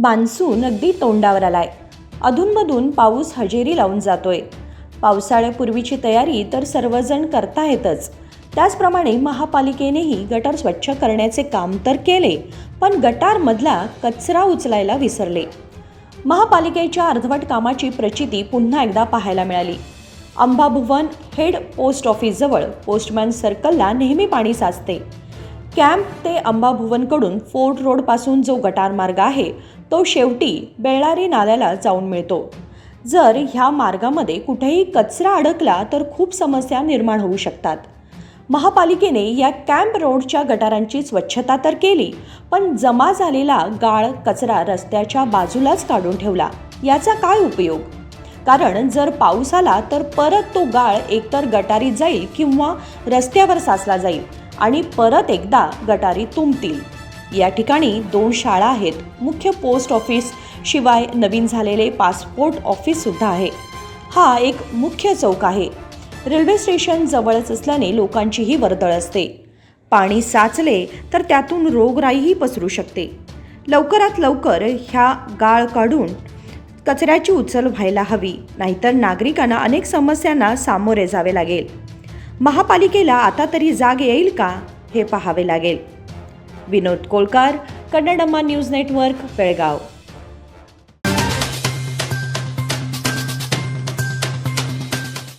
Monsoon अगदी तोंडावर आलाय. अधूनमधून पाऊस हजेरी लावून जातोय. पावसाळ्यापूर्वीची तयारी तर सर्वजण करतायतच. त्याचप्रमाणे महापालिकेनेही गटार स्वच्छ करण्याचे काम तर केले, पण गटारमधला कचरा उचलायला विसरले. महापालिकेच्या अर्धवट कामाची प्रचिती पुन्हा एकदा पाहायला मिळाली. अंबाभुवन हेड पोस्ट ऑफिसजवळ पोस्टमॅन सर्कलला नेहमी पाणी साचते. कॅम्प ते अंबाभुवनकडून फोर्ट रोडपासून जो गटार मार्ग आहे तो शेवटी बेळारी नाल्याला जाऊन मिळतो. जर ह्या मार्गामध्ये कुठेही कचरा अडकला तर खूप समस्या निर्माण होऊ शकतात. महापालिकेने या कॅम्प रोडच्या गटारांची स्वच्छता तर केली, पण जमा झालेला गाळ कचरा रस्त्याच्या बाजूलाच काढून ठेवला. याचा काय उपयोग? कारण जर पाऊस आला तर परत तो गाळ एकतर गटारीत जाईल किंवा रस्त्यावर साचला जाईल आणि परत एकदा गटारी तुंबतील. या ठिकाणी 2 शाळा आहेत. मुख्य पोस्ट ऑफिस शिवाय नवीन झालेले पासपोर्ट ऑफिस सुद्धा आहे. हा एक मुख्य चौक आहे. रेल्वे स्टेशन जवळच असल्याने लोकांचीही वर्दळ असते. पाणी साचले तर त्यातून रोगराईही पसरू शकते. लवकरात लवकर ह्या गाळ काढून कचऱ्याची उचल व्हायला हवी, नाहीतर नागरिकांना अनेक समस्यांना सामोरे जावे लागेल. महापालिकेला आता तरी जाग येईल का हे पाहावे लागेल. विनोद कोलकार, कन्नडम्मा न्यूज नेटवर्क, बेळगाव.